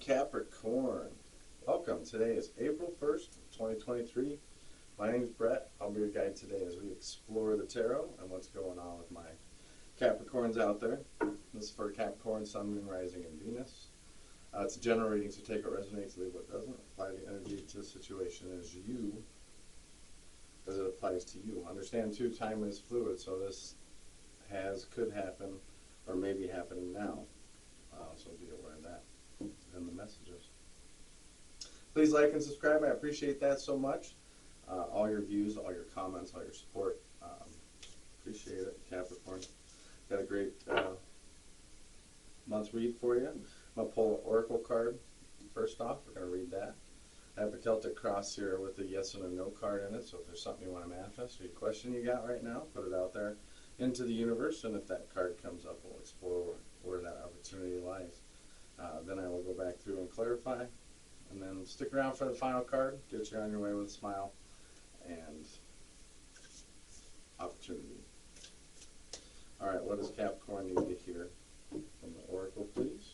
Capricorn. Welcome. Today is April 1st, 2023. My name is Brett. I'll be your guide today as we explore the tarot and what's going on with my Capricorns out there. This is for Capricorn, Sun, Moon, Rising, and Venus. It's a general reading, so take what resonates, leave what doesn't. Apply the energy to the situation as it applies to you. Understand, too, time is fluid, so this could happen, or may be happening now. So be aware of that and the messages. Please like and subscribe. I appreciate that so much. All your views, all your comments, all your support. Appreciate it, Capricorn. Got a great month read for you. I'm going to pull an oracle card first off. We're going to read that. I have a Celtic cross here with a yes and a no card in it, so if there's something you want to manifest or a question you got right now, put it out there into the universe, and if that card comes up, we'll explore where that opportunity lies. Then I will go back through and clarify, and then stick around for the final card, get you on your way with a smile and opportunity. All right, what does Capricorn need to hear from the oracle, please,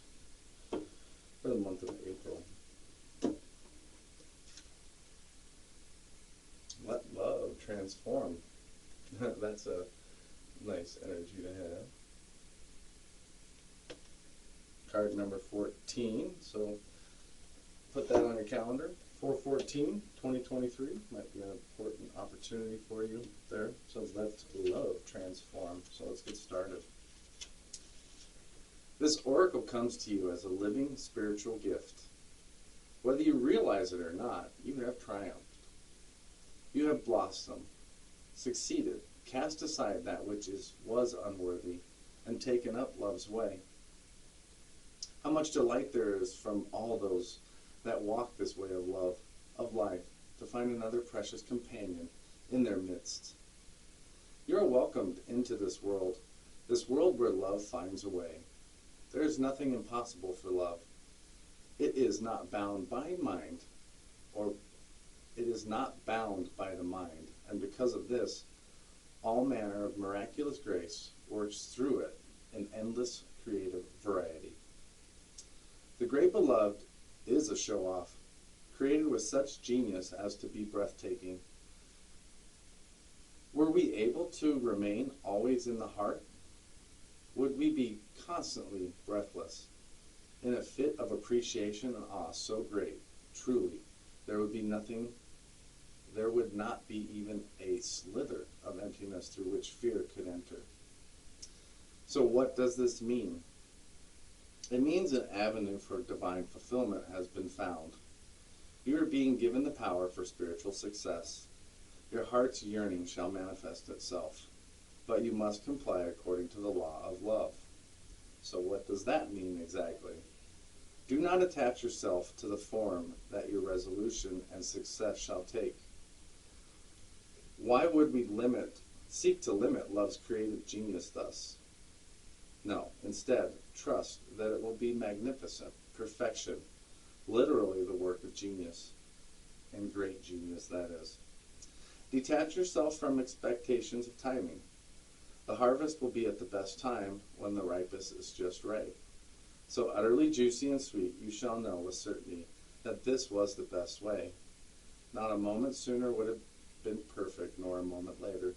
for the month of April? Let love transform. That's a nice energy to have. Card number 14, so put that on your calendar. 4/14/2023 might be an important opportunity for you there. So let love transform. So let's get started. This oracle comes to you as a living spiritual gift. Whether you realize it or not, you have triumphed. You have blossomed, succeeded, cast aside that which was unworthy, and taken up love's way. How much delight there is from all those that walk this way of love, of life, to find another precious companion in their midst. You are welcomed into this world where love finds a way. There is nothing impossible for love. It is not bound by mind, or it is not bound by the mind, and because of this, all manner of miraculous grace works through it in endless creative variety. The great beloved is a show-off, created with such genius as to be breathtaking. Were we able to remain always in the heart? Would we be constantly breathless? In a fit of appreciation and awe so great, truly, there would not be even a slither of emptiness through which fear could enter. So what does this mean? It means an avenue for divine fulfillment has been found. You are being given the power for spiritual success. Your heart's yearning shall manifest itself, but you must comply according to the law of love. So what does that mean exactly? Do not attach yourself to the form that your resolution and success shall take. Why would we seek to limit love's creative genius thus? No, instead, trust that it will be magnificent, perfection, literally the work of genius, and great genius that is. Detach yourself from expectations of timing. The harvest will be at the best time when the ripest is just right. So utterly juicy and sweet, you shall know with certainty that this was the best way. Not a moment sooner would have been perfect, nor a moment later.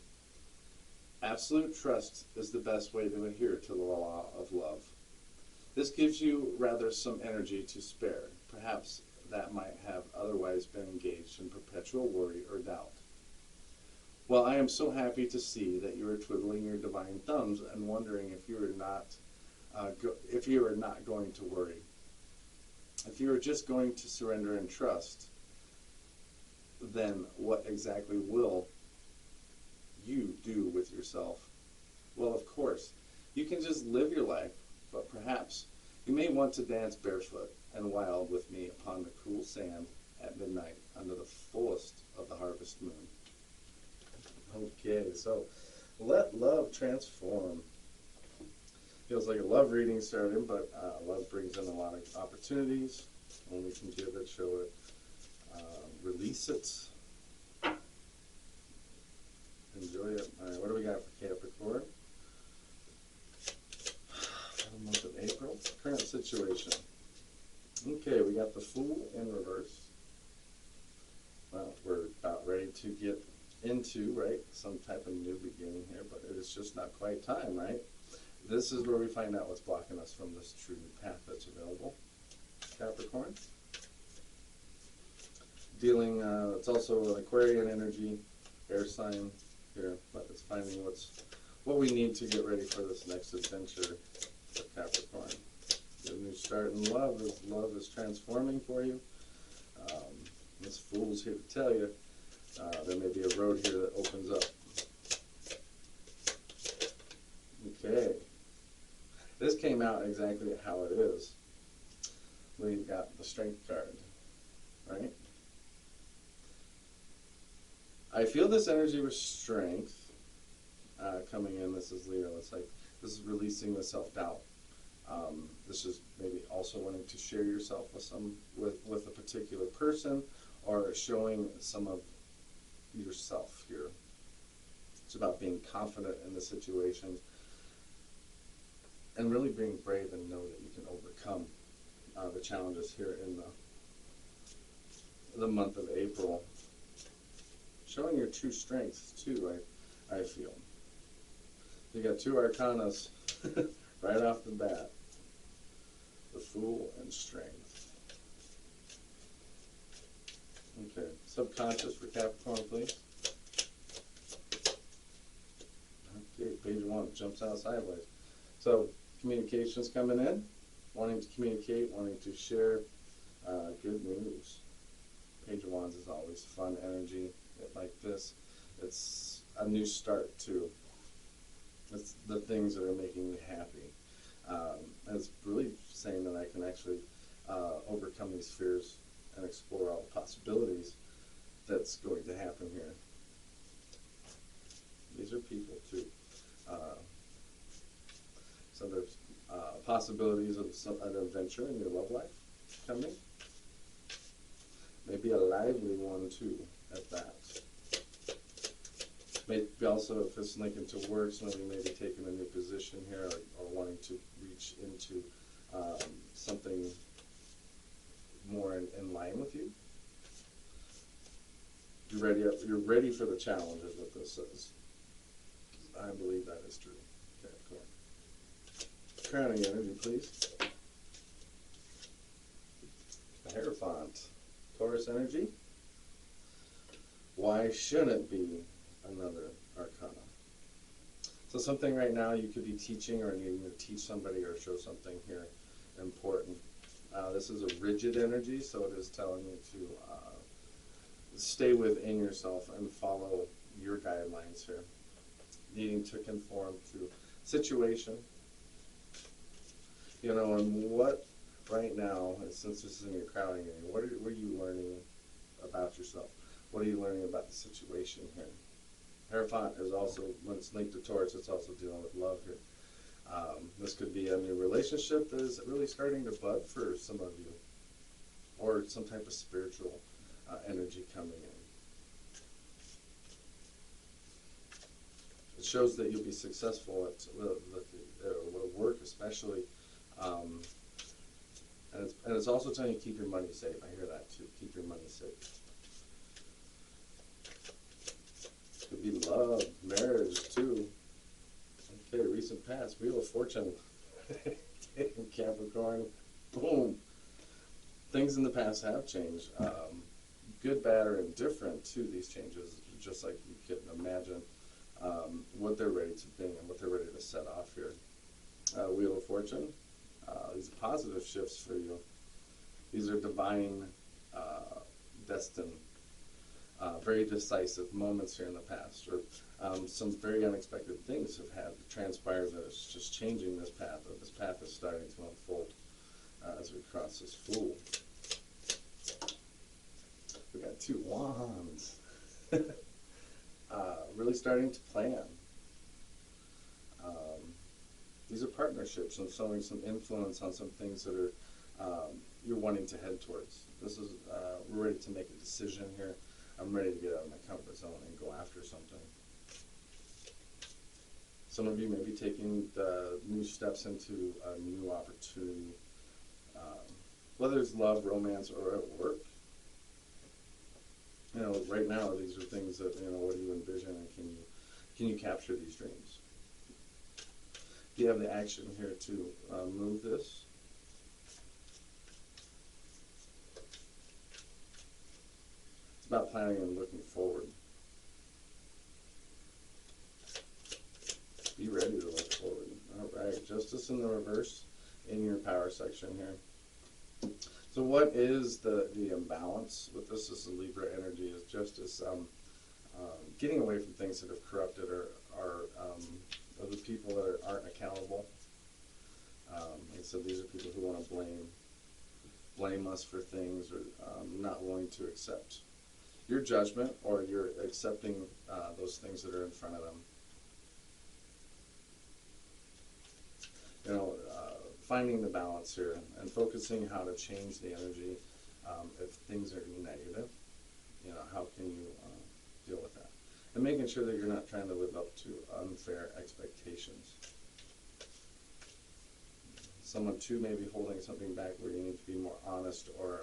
Absolute trust is the best way to adhere to the law of love. This gives you rather some energy to spare, perhaps that might have otherwise been engaged in perpetual worry or doubt. Well, I am so happy to see that you are twiddling your divine thumbs and wondering if you are not going to worry. If you are just going to surrender and trust, then what exactly will you do with yourself? Well, of course, you can just live your life, but perhaps you may want to dance barefoot and wild with me upon the cool sand at midnight under the fullest of the harvest moon. Okay, so let love transform. Feels like a love reading started, but love brings in a lot of opportunities. When we can give it, show it, release it. Enjoy it. All right, what do we got for Capricorn? For the month of April, current situation. Okay, we got the Fool in reverse. Well, we're about ready to get into, right, some type of new beginning here, but it is just not quite time, right? This is where we find out what's blocking us from this true path that's available. Capricorn. Dealing, it's also an Aquarian energy, air sign here, but it's finding what we need to get ready for this next adventure for Capricorn. A new start in love is transforming for you. This Fool's here to tell you there may be a road here that opens up. Okay. This came out exactly how it is. We've got the Strength card, right? I feel this energy with strength coming in. This is Leo. It's like this is releasing the self-doubt. This is maybe also wanting to share yourself with a particular person, or showing some of yourself here. It's about being confident in the situation and really being brave and know that you can overcome the challenges here in the month of April. Showing your true strength too, I feel. You got two arcanas right off the bat. The Fool and Strength. Okay, subconscious for Capricorn, please. Okay, page 1 jumps out sideways. So, communications coming in, wanting to communicate, wanting to share good news. Page of Wands is always fun energy like this. It's a new start too. It's the things that are making me happy. And it's really saying that I can actually overcome these fears and explore all the possibilities that's going to happen here. These are people too. So there's possibilities of an adventure in your love life coming. Maybe a lively one too at that. Maybe also, if it's linking to work, somebody may be taking a new position here, or wanting to reach into something more in line with you. You're ready for the challenge is what this says. I believe that is true. Okay, cool. Crowning energy, please. The Hierophant. Taurus energy. Why shouldn't it be another arcana? So something right now you could be teaching or needing to teach somebody or show something here important. This is a rigid energy, so it is telling you to stay within yourself and follow your guidelines here. Needing to conform to situation. You know, and what right now, since this is in your crowning area, what are you learning about yourself? What are you learning about the situation here? Hierophant is also, when it's linked to Taurus, it's also dealing with love here. This could be a new relationship that is really starting to bud for some of you, or some type of spiritual energy coming in. It shows that you'll be successful at work, especially, and it's also telling you to keep your money safe. I hear that too. Keep your money safe. Could be love, marriage too. Okay, recent past, Wheel of Fortune. Capricorn, boom. Things in the past have changed. Good, bad, or indifferent to these changes, just like you can imagine what they're ready to bring and what they're ready to set off here. Wheel of Fortune, these are positive shifts for you. These are divine, destined, very decisive moments here in the past, or some very unexpected things have had transpired that is just changing this path, or this path is starting to unfold as we cross this Fool. We got 2 Wands. Really starting to plan. These are partnerships and showing some influence on some things that are you're wanting to head towards. This is we're ready to make a decision here. I'm ready to get out of my comfort zone and go after something. Some of you may be taking the new steps into a new opportunity. whether it's love, romance, or at work. You know, right now these are things that, you know, what do you envision, and can you capture these dreams? You have the action here to move this. It's about planning and looking forward. Be ready to look forward. All right, justice in the reverse in your power section here. So what is the imbalance with this? This is Libra energy, is justice, getting away from things that have corrupted or are the people that aren't accountable. And so these are people who want to blame us for things, or not willing to accept your judgment, or you're accepting those things that are in front of them. You know, finding the balance here and focusing how to change the energy. If things are negative, you know, how can you deal with that? And making sure that you're not trying to live up to unfair expectations. Someone too may be holding something back where you need to be more honest, or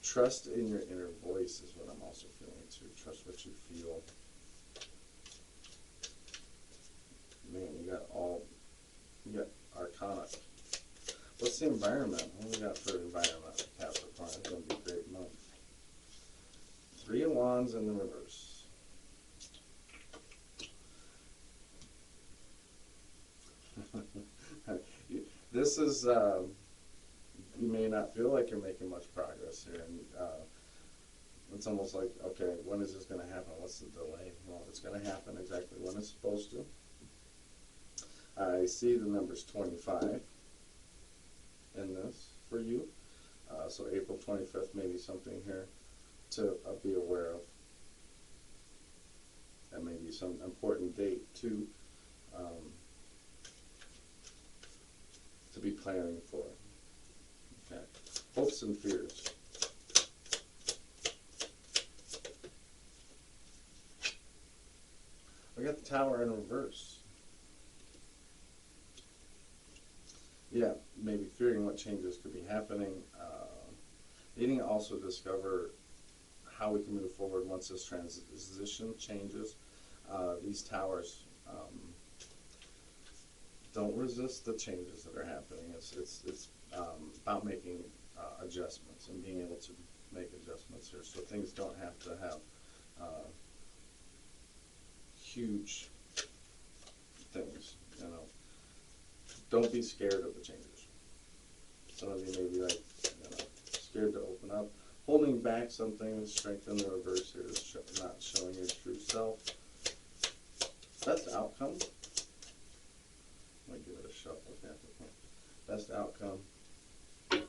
trust in your inner voice is what I'm also feeling too. Trust what you feel. Man, you got Arcana. What's the environment? What do we got for environment, Capricorn? It's going to be a great month. 3 of Wands in the reverse. This is, you may not feel like you're making much progress here. And it's almost like, okay, when is this going to happen? What's the delay? Well, it's going to happen exactly when it's supposed to. I see the numbers 25 in this for you. So April 25th may be something here to be aware of. And maybe some important date to be planning for. Okay. Hopes and fears. We got the Tower in reverse. Yeah, maybe fearing what changes could be happening. Needing to also discover how we can move forward once this transition changes. These towers don't resist the changes that are happening. It's about making adjustments and being able to make adjustments here, so things don't have to have huge things. You know, don't be scared of the changes. Some of you may be like, you know, scared to open up, holding back something. Strength in the reverse here is not showing your true self. Best outcome. I'm gonna give it a shuffle, Capricorn. Best outcome. All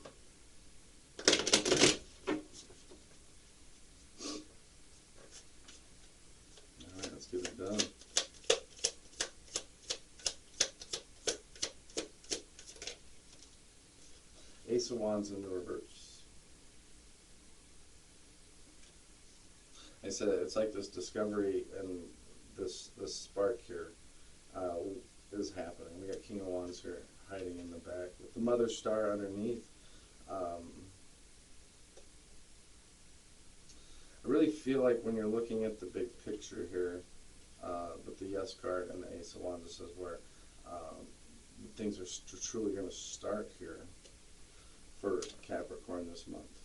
right, let's get it done. Ace of Wands in the reverse. I said it's like this discovery and this spark here is happening. We got King of Wands here hiding in the back with the Mother Star underneath. I really feel like when you're looking at the big picture here, with the Yes card and the Ace of Wands, this is where things are truly going to start here for Capricorn this month.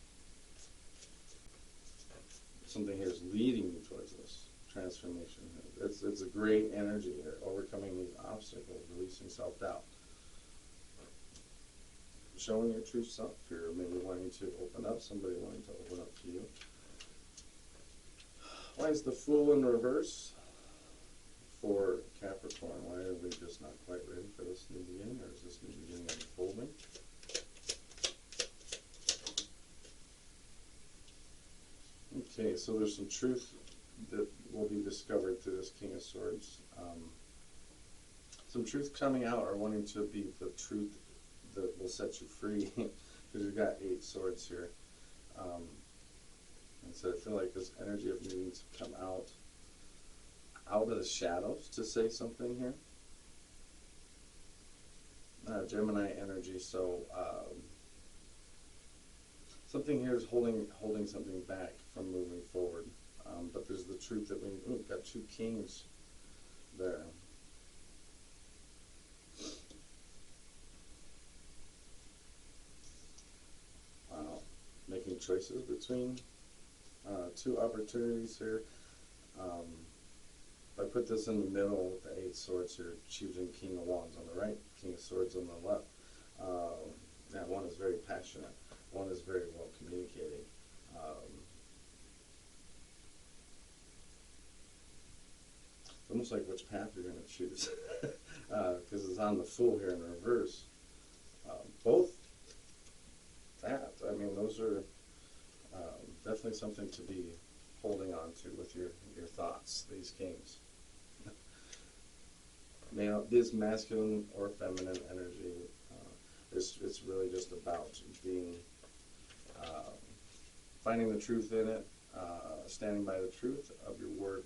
Something here is leading you towards this transformation. It's a great energy here, overcoming these obstacles, releasing self-doubt, showing your true self here, maybe wanting to open up, somebody wanting to open up to you. Why is the Fool in reverse for Capricorn? Why are we just not quite ready for this new beginning, or is this new beginning unfolding? Okay, so there's some truth that will be discovered through this King of Swords. Some truth coming out, or wanting to be the truth that will set you free, because you've got 8 swords here. And so I feel like this energy of needing to come out of the shadows to say something here. Gemini energy, so something here is holding something back from moving forward. But there's the truth that we've got two kings there. Making choices between two opportunities here. If I put this in the middle with the 8 swords here, choosing King of Wands on the right, King of Swords on the left. That one is very passionate. One is very well communicating. It's almost like which path you're going to choose, because it's on the Fool here in reverse. Both that, I mean, those are definitely something to be holding on to with your thoughts, these kings. Male, this masculine or feminine energy, it's really just about being, finding the truth in it, standing by the truth of your word,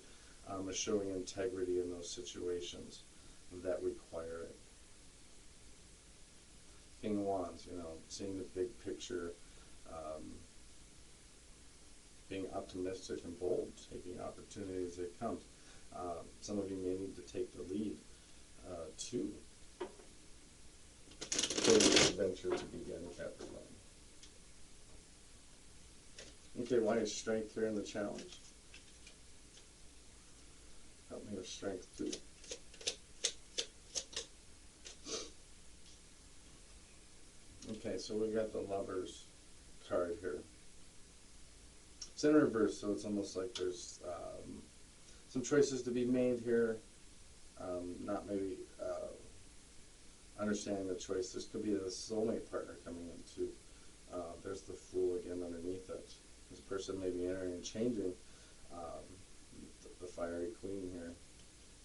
showing integrity in those situations that require it. King of Wands, seeing the big picture, being optimistic and bold, taking opportunities that come. Some of you may need to take the lead too for the adventure to begin, Capricorn. Okay, why is strength here in the challenge? Help me with strength too. Okay, so we got the Lovers card here. It's in reverse, so it's almost like there's some choices to be made here. Not maybe understanding the choice. This could be a soulmate partner coming in too. There's the Fool again underneath it. This person may be entering and changing the fiery queen here.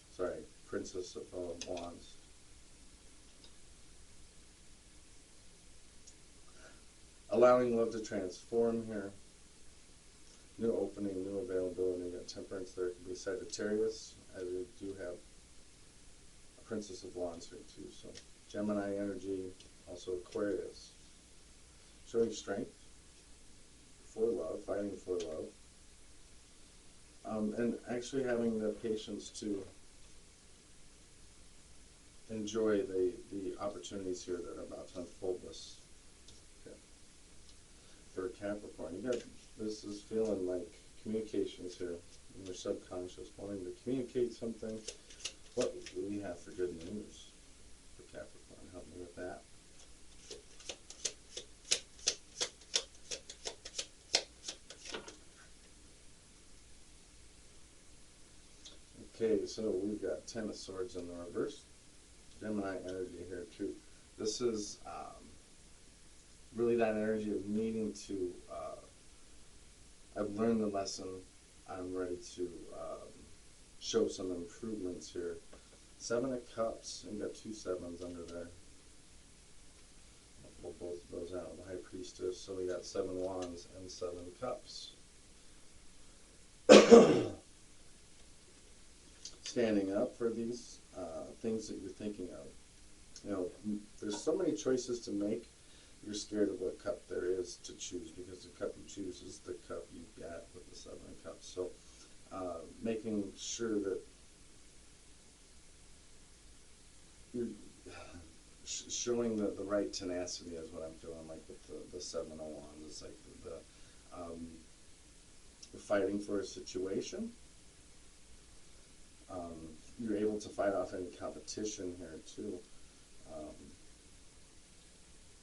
Sorry, Princess of Wands. Allowing love to transform here. New opening, new availability. You got Temperance there. It could be Sagittarius, as you do have a Princess of Wands here too. So Gemini energy, also Aquarius. Showing strength for love, fighting for love. And actually having the patience to enjoy the opportunities here that are about to unfold this. Okay. For Capricorn, you got, this is feeling like communications here in your subconscious, wanting to communicate something. What do we have for good news for Capricorn? Help me with that. Okay, so we've got 10 of Swords in the reverse. Gemini energy here too. This is really that energy of needing to, I've learned the lesson, I'm ready to show some improvements here. 7 of Cups, and you got 2 sevens under there. I'll pull both of those out, the High Priestess, so we got 7 Wands and 7 Cups. Standing up for these things that you're thinking of. There's so many choices to make. You're scared of what cup there is to choose, because the cup you choose is the cup you got with the 7 of Cups. So making sure that you're showing the right tenacity is what I'm feeling like with the 7 of Wands. It's like the fighting for a situation. You're able to fight off any competition here too.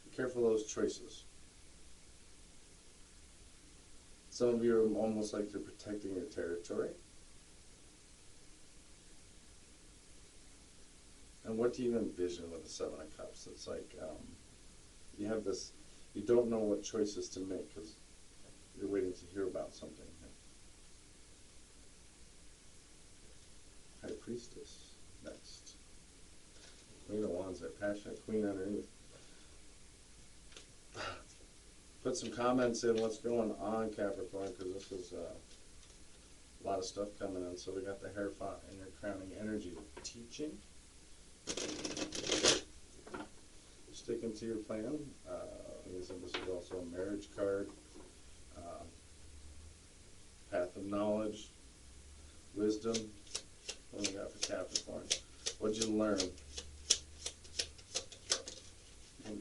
Be careful of those choices. Some of you are almost like you're protecting your territory. And what do you envision with the 7 of Cups? It's like you have this, you don't know what choices to make because you're waiting to hear about something. High Priestess next. Queen of Wands, that passionate queen underneath. Put some comments in what's going on, Capricorn, because this is a lot of stuff coming in. So we got the Hierophant and your crowning energy. Teaching. Sticking to your plan. Like I said, this is also a marriage card. knowledge, wisdom. What do we got for Capricorn? What'd you learn?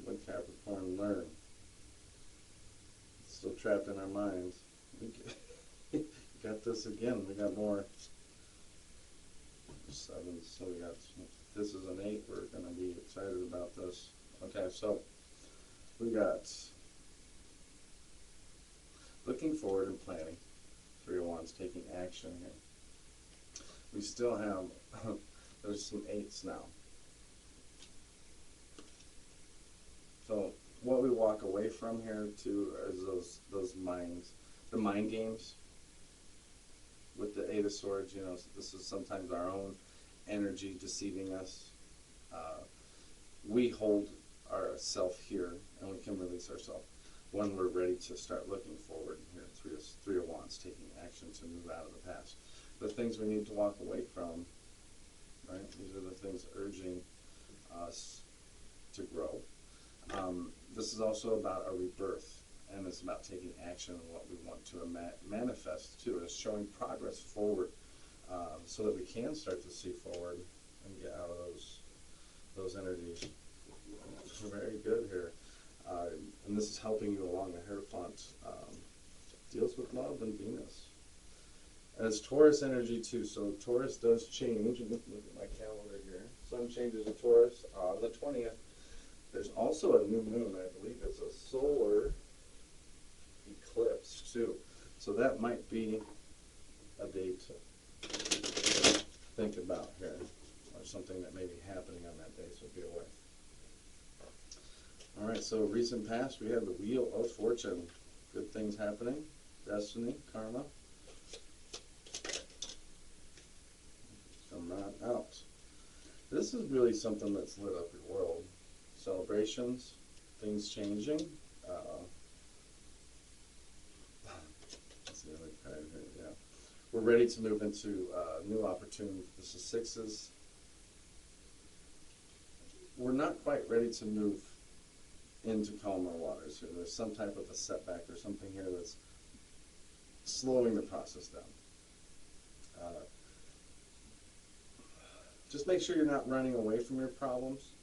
What did Capricorn learn? It's still trapped in our minds. We got this again. We got more. 7. So we got, this is an 8. We're going to be excited about this. Okay, so we got looking forward and planning. 3 of Wands, taking action here. We still have, there's some 8s now. So what we walk away from here too is those minds, the mind games with the 8 of Swords. You know, this is sometimes our own energy deceiving us. We hold ourself here, and we can release ourselves when we're ready to start looking forward. Here, 3 of Wands, taking action to move out of the past. The things we need to walk away from, right? These are the things urging us to grow. This is also about a rebirth, and it's about taking action on what we want to manifest too. It's showing progress forward, so that we can start to see forward and get out of those energies. Very good here. And this is helping you along the Hierophant. Deals with love and Venus. And it's Taurus energy too, so Taurus does change. Look at my calendar here. Sun changes to Taurus on the 20th. There's also a new moon, I believe it's a solar eclipse too. So that might be a date to think about here, or something that may be happening on that day, so be aware. All right, so recent past, we have the Wheel of Fortune. Good things happening, destiny, karma. Come right out. This is really something that's lit up your world. Celebrations, things changing. That's the other card here, yeah. We're ready to move into new opportunities. This is 6s. We're not quite ready to move into calmer waters here. There's some type of a setback or something here that's slowing the process down. Just make sure you're not running away from your problems,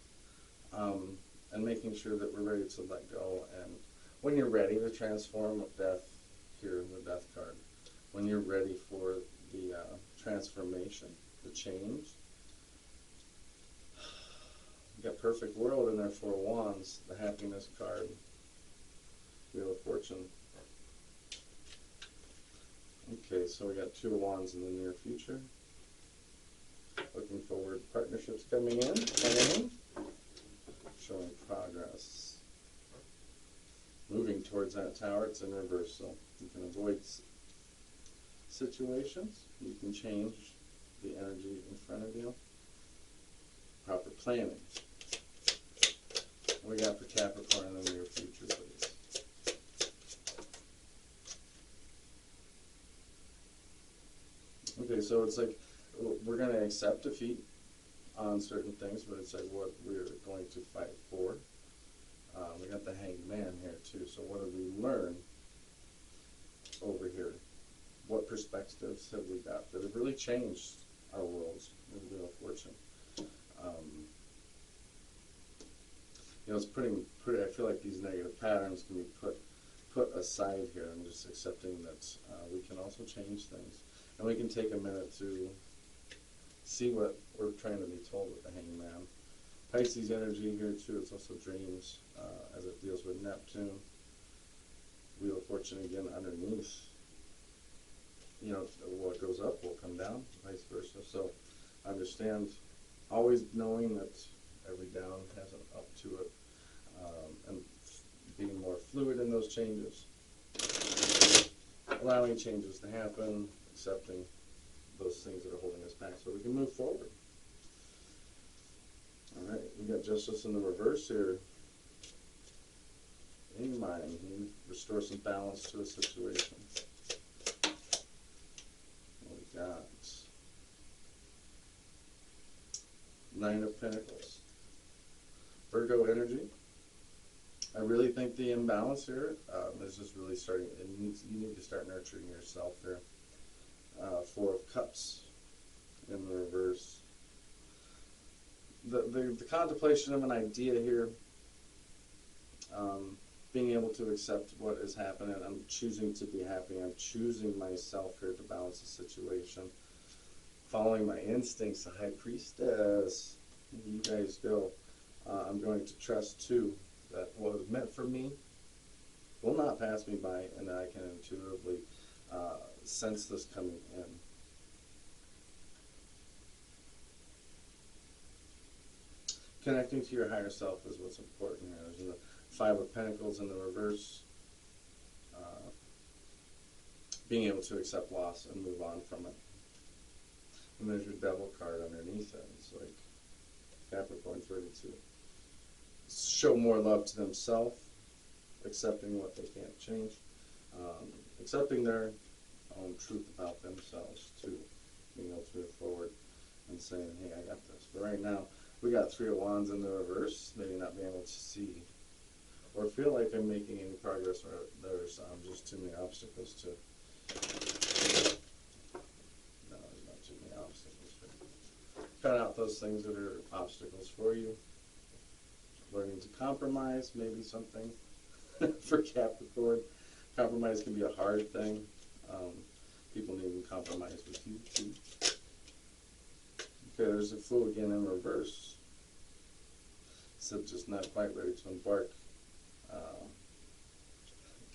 and making sure that we're ready to let go. And when you're ready to transform with death, here in the death card, when you're ready for the transformation, the change, you got Perfect World in there, 4 of Wands, the happiness card, Wheel of Fortune. Okay, so we got 2 of Wands in the near future. Looking forward, partnerships coming in, planning, showing progress. Moving towards that tower, it's in reverse, so you can avoid situations. You can change the energy in front of you. Proper planning. What we got for Capricorn in the near future, please? Okay, so it's like we're going to accept defeat on certain things, but it's like what we're going to fight for. We got the Hanged Man here too, so what have we learned over here? What perspectives have we got that have really changed our worlds in the Wheel of Fortune? You know, it's pretty. I feel like these negative patterns can be put aside here, and just accepting that we can also change things, and we can take a minute to see what we're trying to be told with the Hanged Man. Pisces energy here too. It's also dreams, as it deals with Neptune. Wheel of Fortune again underneath. You know, what goes up will come down, vice versa. So understand, always knowing that every down has an up to it, and being more fluid in those changes, allowing changes to happen, accepting those things that are holding us back so we can move forward. All right, we got Justice in the reverse here. In mind, you restore some balance to a situation. What we got? 9 of Pentacles. Virgo energy. I really think the imbalance here is just really starting. You need to start nurturing yourself here. Four of Cups in reverse. The contemplation of an idea here, being able to accept what is happening. I'm choosing to be happy. I'm choosing myself here to balance the situation. Following my instincts, the High Priestess. You guys go. I'm going to trust, too, that what is meant for me will not pass me by, and I can intuitively sense this coming in. Connecting to your higher self is what's important here. There's the Five of Pentacles in the reverse. Being able to accept loss and move on from it. And there's your Devil card underneath it. It's like Capricorn 32. Show more love to themselves, accepting what they can't change, accepting their own truth about themselves too, being able to move forward and saying, hey, I got this. But right now, we got Three of Wands in the reverse, maybe not being able to see or feel like I'm making any progress, or there's just too many obstacles to. No, there's not too many obstacles for you. Cut out those things that are obstacles for you. Learning to compromise, maybe something for Capricorn. Compromise can be a hard thing. People need to compromise with you too. Okay, there's a Fool again in reverse. So just not quite ready to embark.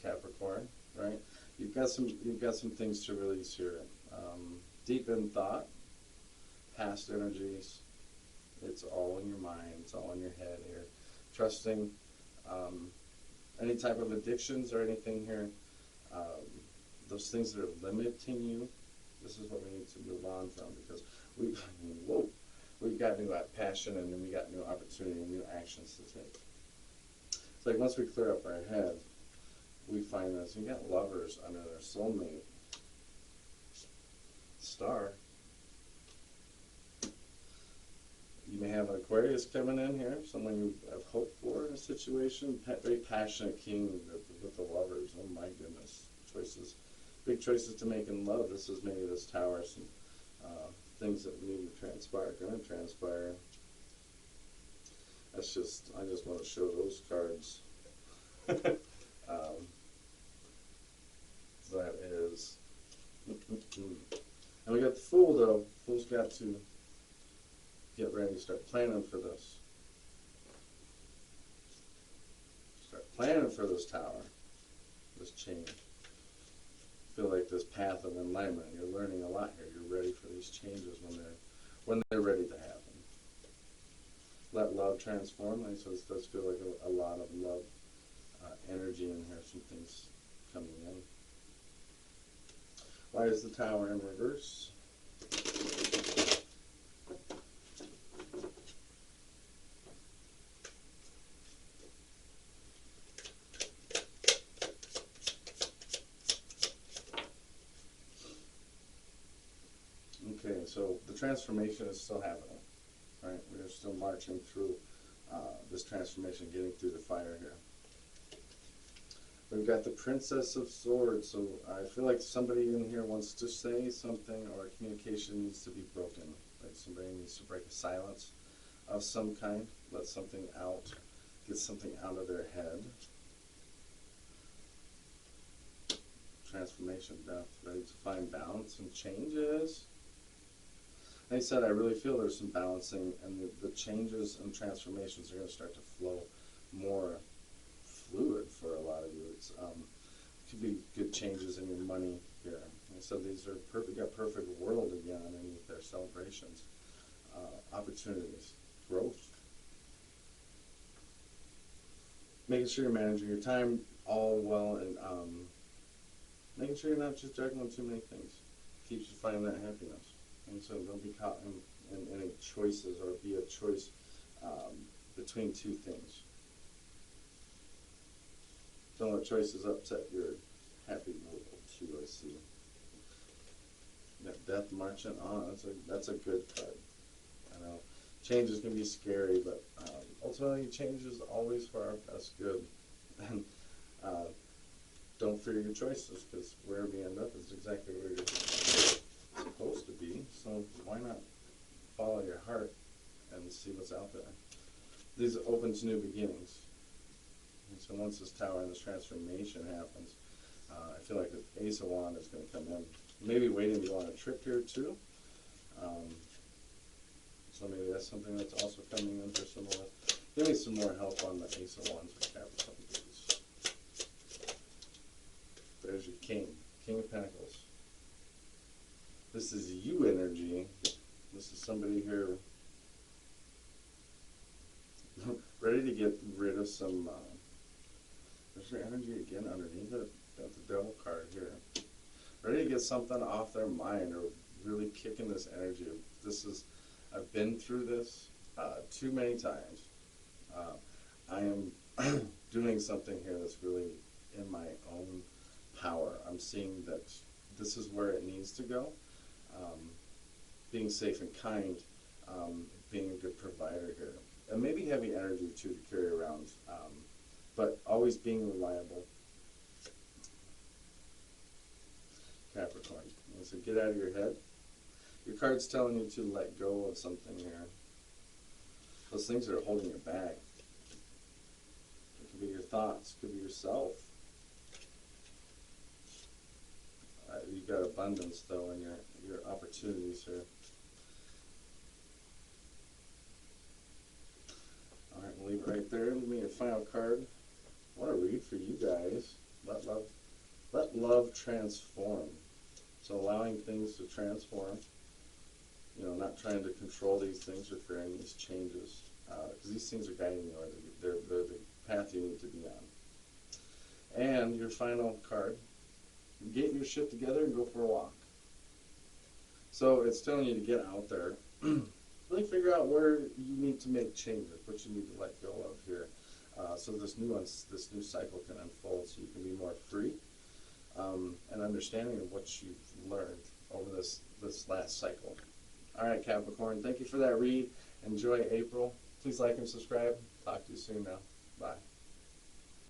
Capricorn, right? You've got some things to release here. Deep in thought, past energies. It's all in your mind. It's all in your head here. Trusting any type of addictions or anything here. Those things that are limiting you. This is what we need to move on from, because we've got new passion, and then we got new opportunity and new actions to take. It's like once we clear up our head, we find this. You got lovers under their soulmate star. You may have an Aquarius coming in here, someone you have hoped for in a situation. Very passionate king with the lovers. Oh my goodness, choices, big choices to make in love. This is maybe this Tower, some things that need to transpire, going to transpire. I just want to show those cards. That is, and we got the Fool though. Fool's got to get ready, start planning for this. Start planning for this Tower, this change. Feel like this path of enlightenment. You're learning a lot here. You're ready for these changes when they're ready to happen. Let love transform. So it does feel like a lot of love energy in here. Some things coming in. Why is the Tower in reverse? Okay, so the transformation is still happening, right? We're still marching through this transformation, getting through the fire here. We've got the Princess of Swords, so I feel like somebody in here wants to say something, or communication needs to be broken. Like somebody needs to break a silence of some kind, let something out, get something out of their head. Transformation, death, ready to find balance and changes. Like I said, I really feel there's some balancing, and the changes and transformations are going to start to flow more fluid for a lot of you. It could be good changes in your money here. Like I said, these are perfect. Got perfect world again underneath their celebrations, opportunities, growth. Making sure you're managing your time all well, and making sure you're not just juggling too many things. Keeps you finding that happiness. And so don't be caught in any choices, or be a choice between two things. Don't let choices upset your happy world too, I see. That Death marching on, that's a good card. I know change is going to be scary, but ultimately change is always for our best good. And don't fear your choices, because wherever you end up is exactly where you're going. supposed to be, so why not follow your heart and see what's out there? These open to new beginnings. And so once this tower and this transformation happens, I feel like the Ace of Wands is going to come in. Maybe waiting to go on a trip here too. So maybe that's something that's also coming in for some of us. Give me some more help on the Ace of Wands for Capricorn, please. There's your King of Pentacles. This is you energy. This is somebody here ready to get rid of some. There's your energy again underneath it. Got the Devil card here. Ready to get something off their mind, or really kicking this energy. I've been through this too many times. I am doing something here that's really in my own power. I'm seeing that this is where it needs to go. Being safe and kind, being a good provider here. And maybe heavy energy too to carry around, but always being reliable. Capricorn. So get out of your head. Your card's telling you to let go of something here. Those things that are holding you back. It could be your thoughts, it could be yourself. You've got abundance though in your opportunities here. Alright, we'll leave it right there. Give me your final card. I want to read for you guys. Let love transform. So allowing things to transform. You know, not trying to control these things or fearing these changes. Because these things are guiding you, or they're the path you need to be on. And your final card. Get your shit together and go for a walk. So it's telling you to get out there. Really figure out where you need to make changes, what you need to let go of here. So this new cycle can unfold, so you can be more free and understanding of what you've learned over this last cycle. All right, Capricorn, thank you for that read. Enjoy April. Please like and subscribe. Talk to you soon now. Bye.